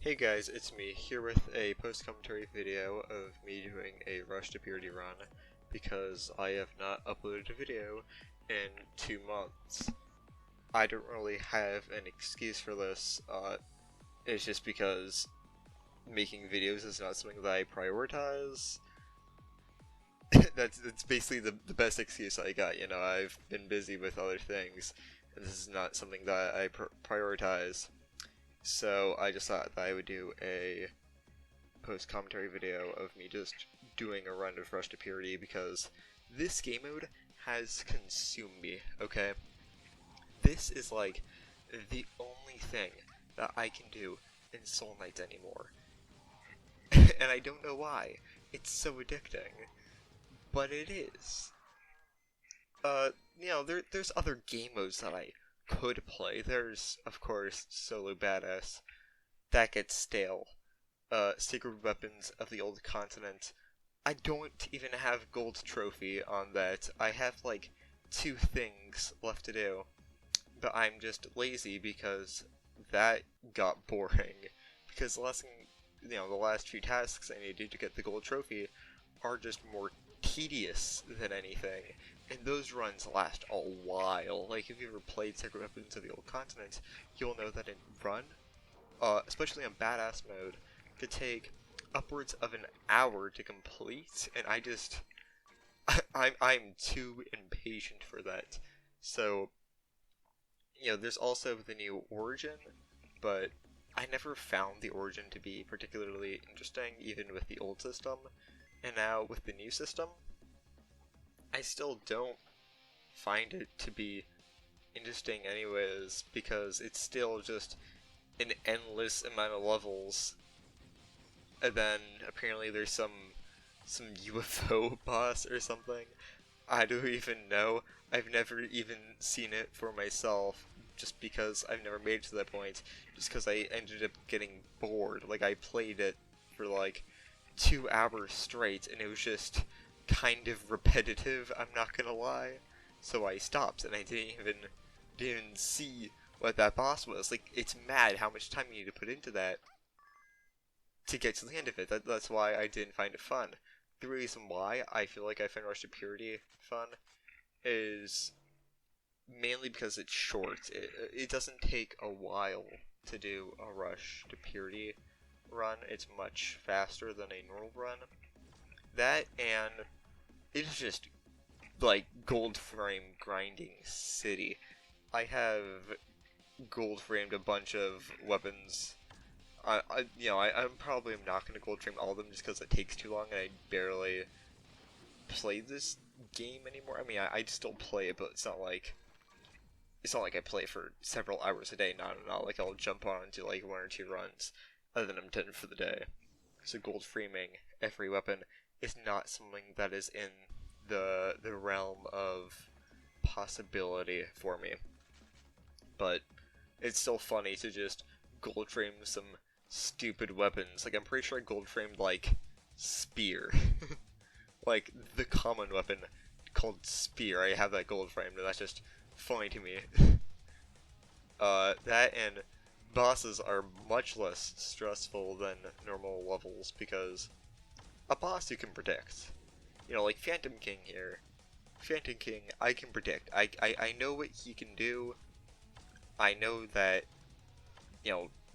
Hey guys, it's me, here with a post-commentary video of me doing a Rush to Purity run, because I have not uploaded a video in 2 months. I don't really have an excuse for this, it's just because making videos is not something that I prioritize. That's basically the best excuse I got, you know, I've been busy with other things, and this is not something that I prioritize. So I just thought that I would do a post-commentary video of me just doing a run of Rush to Purity because this game mode has consumed me, okay? This is like the only thing that I can do in Soul Knights anymore. And I don't know why. It's so addicting. But it is. There's other game modes that I could play. There's, of course, Solo Badass. That gets stale. Secret Weapons of the Old Continent. I don't even have Gold Trophy on that. I have, like, 2 things left to do. But I'm just lazy because that got boring. Because the last few tasks I needed to get the Gold Trophy are just more tedious than anything. And those runs last a while. Like, if you ever played Secret Weapons of the Old Continent, you'll know that a run, especially on Badass mode, could take upwards of an hour to complete, and I'm too impatient for that. So, there's also the new Origin, but I never found the Origin to be particularly interesting, even with the old system. And now, with the new system, I still don't find it to be interesting anyways, because it's still just an endless amount of levels. And then apparently there's some UFO boss or something. I don't even know. I've never even seen it for myself, just because I've never made it to that point. Just because I ended up getting bored. Like, I played it for like 2 hours straight, and it was just kind of repetitive, I'm not gonna lie. So I stopped, and I didn't even see what that boss was. Like, it's mad how much time you need to put into that to get to the end of it. That's why I didn't find it fun. The reason why I feel like I find Rush to Purity fun is mainly because it's short. It doesn't take a while to do a Rush to Purity run. It's much faster than a normal run. That, and it's just like gold frame grinding city. I have gold framed a bunch of weapons. I'm probably not going to gold frame all of them just because it takes too long and I barely play this game anymore. I mean, I still play it, but it's not like I play for several hours a day. Not like I'll jump on and do like 1 or 2 runs, and then I'm done for the day. So gold framing every weapon is not something that is in the realm of possibility for me. But it's still funny to just gold frame some stupid weapons. Like, I'm pretty sure I gold framed like Spear. Like the common weapon called Spear. I have that gold framed, and that's just funny to me. That and bosses are much less stressful than normal levels because a boss you can predict. Like Phantom King here. Phantom King, I can predict. I know what he can do. I know that,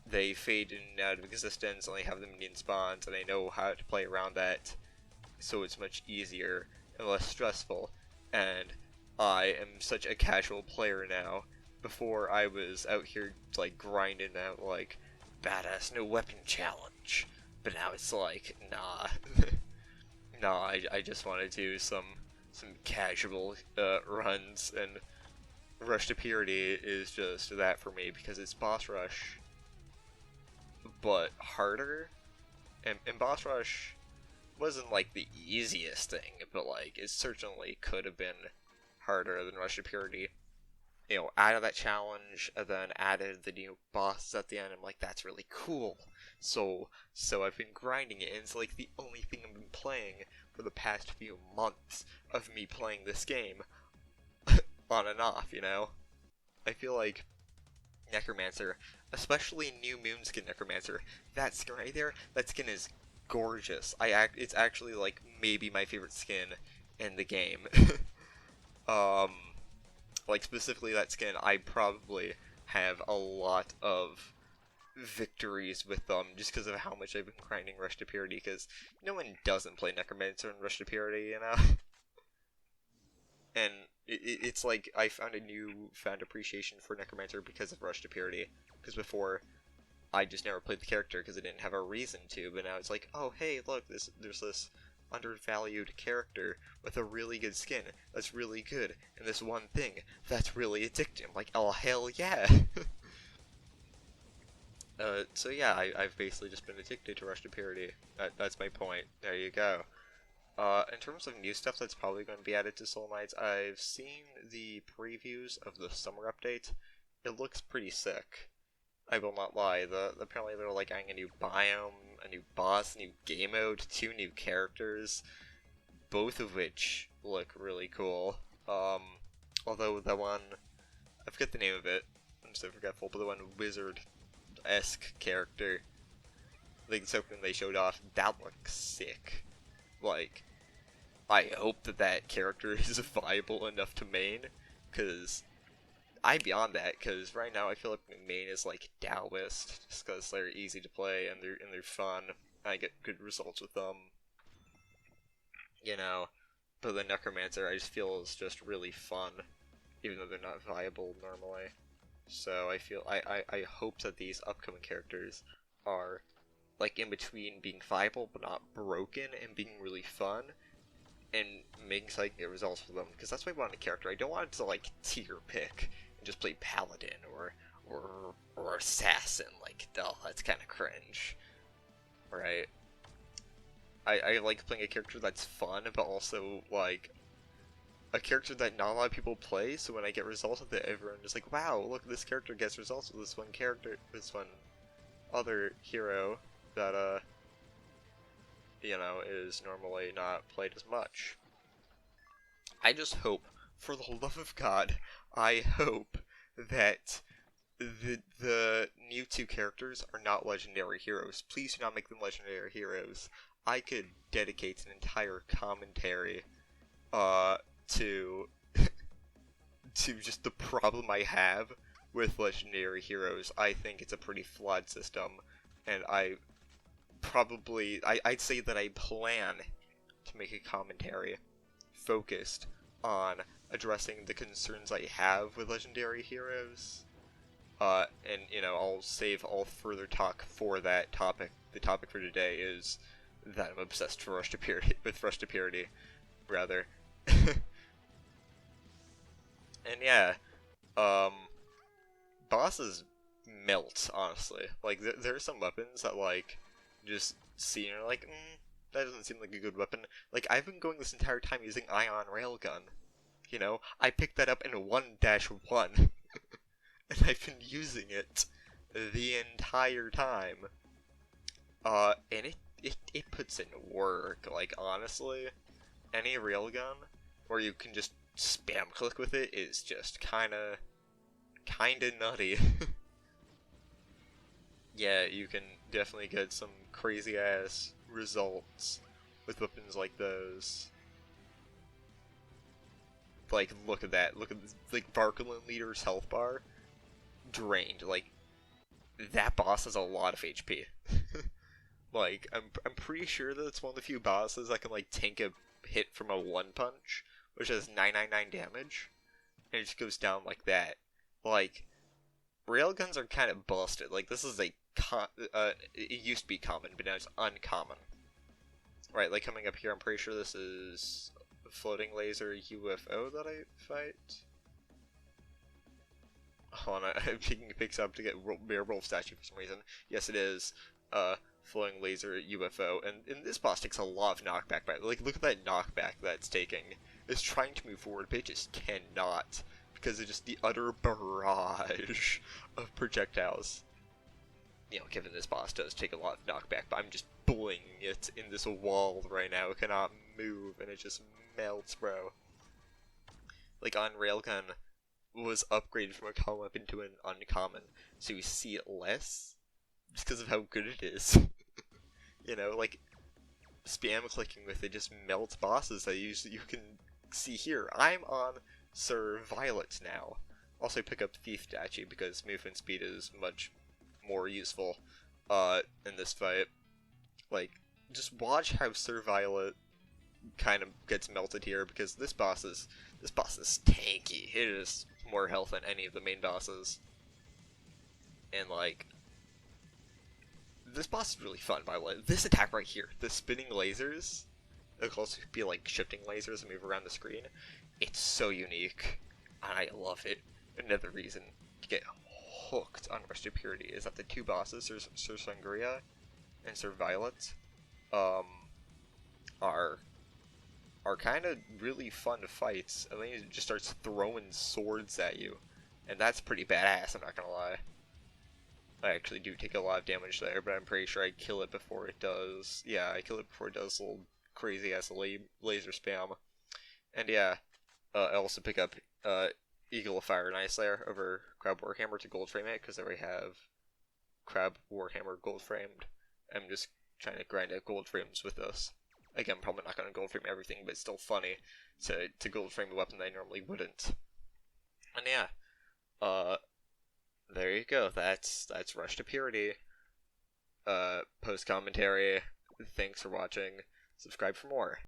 they fade in and out of existence and they have the minion spawns, and I know how to play around that, so it's much easier and less stressful. And I am such a casual player now. Before, I was out here, like, grinding out, like, badass no weapon challenge. But now it's like, nah. Nah, I just want to do some casual runs, and Rush to Purity is just that for me, because it's boss rush, but harder. And boss rush wasn't like the easiest thing, but like it certainly could have been harder than Rush to Purity. Added that challenge, and then added the new bosses at the end. I'm like, that's really cool. So I've been grinding it, and it's like the only thing I've been playing for the past few months of me playing this game on and off, I feel like, Necromancer, especially New Moonskin Necromancer. That skin right there, that skin is gorgeous. It's actually like maybe my favorite skin in the game. um, like specifically that skin, I probably have a lot of victories with them just because of how much I've been grinding Rush to Purity. Because no one doesn't play Necromancer in Rush to Purity, you know. And it's like I found a newfound appreciation for Necromancer because of Rush to Purity. Because before, I just never played the character because I didn't have a reason to. But now it's like, oh hey, look, there's this undervalued character with a really good skin that's really good, and this one thing that's really addicting. I'm like, oh hell yeah! So yeah, I've basically just been addicted to Rush to Purity. That's my point. There you go. In terms of new stuff that's probably going to be added to Soul Knights, I've seen the previews of the summer update. It looks pretty sick. I will not lie. Apparently they're like adding a new biome, a new boss, a new game mode, 2 new characters, both of which look really cool. Although the one, I forget the name of it. I'm so forgetful, but the one wizard-esque character, like something they showed off, that looks sick. Like, I hope that character is viable enough to main, because I'm beyond that, because right now I feel like main is like Taoist, just because they're easy to play and they're fun. I get good results with them, you know. But the Necromancer I just feel is just really fun, even though they're not viable normally. So I feel I hope that these upcoming characters are like in between being viable but not broken and being really fun, and making so I can get results for them, because that's why I want a character. I don't want it to like tier pick and just play paladin or assassin. Like, oh, that's kind of cringe, right? I like playing a character that's fun, but also like a character that not a lot of people play. So when I get results with it, everyone is like, "Wow, look, this character gets results with this one other hero that you know, is normally not played as much." I just hope, for the love of God, I hope that the new 2 characters are not legendary heroes. Please do not make them legendary heroes. I could dedicate an entire commentary to to just the problem I have with legendary heroes. I think it's a pretty flawed system, and I'd say that I plan to make a commentary focused on addressing the concerns I have with legendary heroes. And, you know, I'll save all further talk for that topic. The topic for today is that I'm obsessed with Rush to Purity, rather. And yeah, bosses melt, honestly. Like, there are some weapons that, like, just see and you're like, that doesn't seem like a good weapon. Like, I've been going this entire time using Ion Railgun. You know, I picked that up in 1-1, and I've been using it the entire time. And it puts in work. Like, honestly, any railgun where you can just spam click with it is just kinda nutty. Yeah, you can definitely get some crazy ass results with weapons like those. Like, look at that. Look at this, like, Varkalin Leader's health bar. Drained. Like, that boss has a lot of HP. Like, I'm pretty sure that it's one of the few bosses that can, like, tank a hit from a 1-punch, which has 999 damage, and it just goes down like that. Like, railguns are kind of busted. Like, this is a it used to be common, but now it's uncommon. Right, like, coming up here, I'm pretty sure this is a floating laser UFO that I fight. Hold on, I'm picking picks up to get Werewolf statue for some reason. Yes, it is. Flowing laser UFO, and this boss takes a lot of knockback. Like, look at that knockback that's taking. It's trying to move forward, but it just cannot, because of just the utter barrage of projectiles. You know, given this boss does take a lot of knockback, but I'm just bullying it in this wall right now. It cannot move, and it just melts, bro. Like, on Railgun, was upgraded from a common weapon to an uncommon, so you see it less just because of how good it is. You know, like spam clicking with it just melts bosses that you can see here. I'm on Sir Violet now. Also pick up Thief Statue because movement speed is much more useful in this fight. Like, just watch how Sir Violet kind of gets melted here because this boss is tanky. It is more health than any of the main bosses. And like this boss is really fun, by the way. This attack right here, the spinning lasers, it can also be like shifting lasers and move around the screen. It's so unique, and I love it. Another reason to get hooked on Rush to Purity is that the two bosses, Sir Sangria and Sir Violet, are kind of really fun fights. And then he just starts throwing swords at you, and that's pretty badass. I'm not gonna lie. I actually do take a lot of damage there, but I'm pretty sure I kill it before it does. Yeah, I kill it before it does a little crazy ass laser spam. And yeah, I also pick up Eagle of Fire and Ice Slayer over Crab Warhammer to gold frame it because I already have Crab Warhammer gold framed. I'm just trying to grind out gold frames with this. Again, I'm probably not going to gold frame everything, but it's still funny to gold frame a weapon that I normally wouldn't. And yeah, there you go. That's Rush to Purity. Post commentary. Thanks for watching. Subscribe for more.